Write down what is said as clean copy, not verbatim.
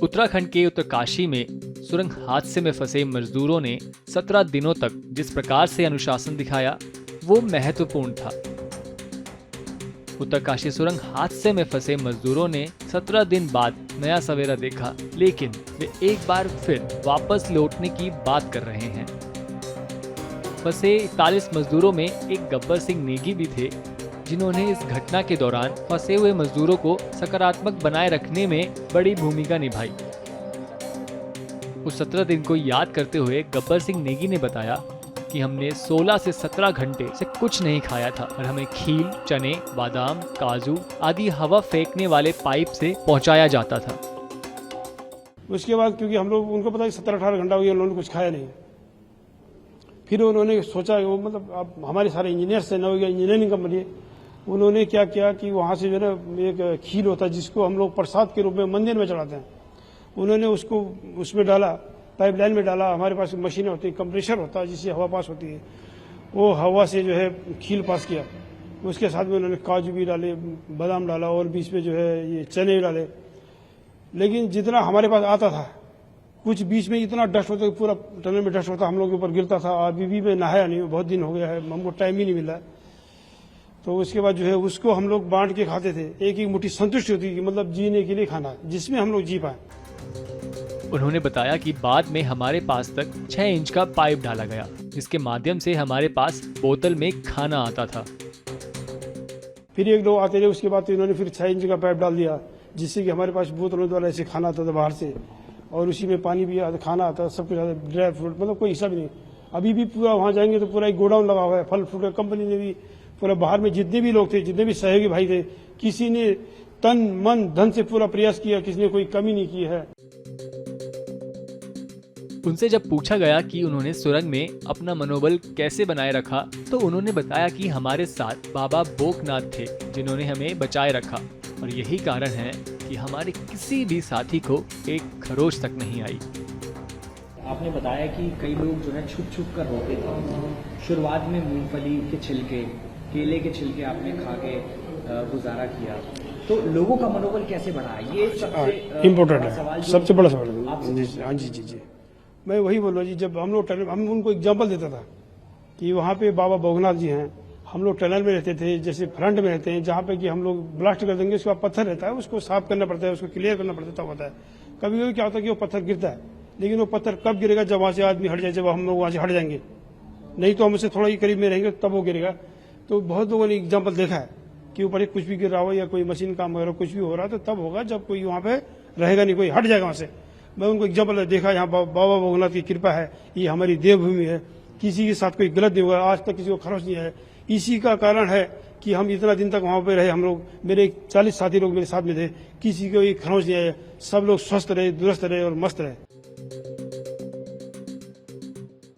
उत्तराखंड के उत्तरकाशी में सुरंग हादसे में फंसे मजदूरों ने 17 दिनों तक जिस प्रकार से अनुशासन दिखाया वो महत्वपूर्ण था। उत्तरकाशी सुरंग हादसे में फंसे मजदूरों ने 17 दिन बाद नया सवेरा देखा, लेकिन वे एक बार फिर वापस लौटने की बात कर रहे हैं। फंसे 41 मजदूरों में एक गब्बर सिंह नेगी भी थे, जिन्होंने इस घटना के दौरान फंसे हुए मजदूरों को सकारात्मक बनाए रखने में बड़ी भूमिका निभाई। उस 17 दिन को याद करते हुए गब्बर सिंह नेगी ने बताया कि हमने 16 से 17 घंटे से कुछ नहीं खाया था और हमें खील, चने, बादाम, काजू आदि हवा फेंकने वाले पाइप से पहुंचाया जाता था। उसके बाद क्योंकि हम लोग उनको पता है 17-18 घंटा हो गया, उन्होंने कुछ खाया नहीं। फिर उन्होंने सोचा वो मतलब अब हमारे सारे इंजीनियर से न हो गया, इंजीनियरिंग कंपनी है, उन्होंने क्या किया कि वहाँ से जो है ना एक खील होता है जिसको हम लोग प्रसाद के रूप में मंदिर में चढ़ाते हैं, उन्होंने उसको उसमें डाला, पाइपलाइन में डाला। हमारे पास मशीनें होती है, कंप्रेशर होता है जिससे हवा पास होती है, वो हवा से जो है खील पास किया। उसके साथ में उन्होंने काजू भी डाले, बादाम डाला और बीच में जो है ये चने भी डाले। लेकिन जितना हमारे पास आता था, कुछ बीच में इतना डस्ट होता कि पूरा टनल में डस्ट होता, हम लोग के ऊपर गिरता था। अभी भी मैं नहाया नहीं, बहुत दिन हो गया है, हमको टाइम ही नहीं मिला। तो उसके बाद जो है उसको हम लोग बांट के खाते थे। एक एक मुट्ठी संतुष्टि होती थी, मतलब जीने के लिए खाना जिसमें हम लोग जी पाए। उन्होंने बताया कि बाद में हमारे पास तक 6 इंच का पाइप डाला गया, जिसके माध्यम से हमारे पास बोतल में खाना आता था। फिर एक दो आते रहे, उसके बाद तो इन्होंने फिर 6 इंच का पाइप डाल दिया, जिससे कि हमारे पास बोतलों द्वारा ऐसे खाना आता था बाहर से, और उसी में पानी भी आता, खाना आता, सब कुछ आता, ड्राई फ्रूट, मतलब कोई हिसाब नहीं। अभी भी पूरा वहाँ जाएंगे तो पूरा एक गोडाउन लगा हुआ है फल फ्रूट का। कंपनी ने भी पूरा बाहर में जितने भी लोग थे, जितने भी सहयोगी भाई थे, किसी ने तन मन धन से पूरा प्रयास किया, किसी ने कोई कमी नहीं की है। उनसे जब पूछा गया कि उन्होंने सुरंग में अपना मनोबल कैसे बनाए रखा, तो उन्होंने बताया कि हमारे साथ बाबा बोकनाथ थे, जिन्होंने हमें बचाए रखा, और यही कारण है कि हमारे किसी भी साथी को एक खरोच तक नहीं आई। आपने बताया कि कई लोग जो है छुप छुप कर रोते थे। शुरुआत में मूंगफली के छिलके, केले के छिलके आपने खा के गुजारा किया, तो लोगों का मनोबल कैसे बढ़ा, ये सबसे इम्पोर्टेंट है, सबसे बड़ा सवाल है। हाँ जी, मैं वही बोल रहा जी। जब हम लोग टनल, हम उनको एग्जाम्पल देता था कि वहाँ पे बाबा बोगनाथ जी हैं, हम लोग टनल में रहते थे, जैसे फ्रंट में रहते हैं, जहाँ पे कि हम लोग ब्लास्ट कर देंगे, उसके बाद पत्थर रहता है, उसको साफ करना पड़ता है, उसको क्लियर करना पड़ता है, तब होता है। कभी कभी क्या होता है कि वो पत्थर गिरता है, लेकिन वो पत्थर कब गिरेगा, जब वहाँ से आदमी हट जाए, जब हम लोग वहाँ से हट जाएंगे, नहीं तो हम उससे थोड़ा ही करीब में रहेंगे तब वो गिरेगा। तो बहुत लोगों ने एग्जाम्पल देखा है कि ऊपर कुछ भी गिर रहा हो या कोई मशीन काम वगैरह कुछ भी हो रहा है, तो तब होगा जब कोई वहाँ पे रहेगा नहीं, कोई हट जाएगा वहाँ से। मैं उनको एग्जाम्पल देखा, यहाँ बाबा भोगनाथ की कृपा है, ये हमारी देवभूमि है, किसी के साथ कोई गलत नहीं हुआ, आज तक किसी को खरोच नहीं है। इसी का कारण है कि हम इतना दिन तक वहाँ पे रहे। हम लोग, मेरे 40 साथी लोग मेरे साथ में थे, किसी को एक खरोच नहीं आया, सब लोग स्वस्थ रहे, दुरुस्त रहे और मस्त रहे।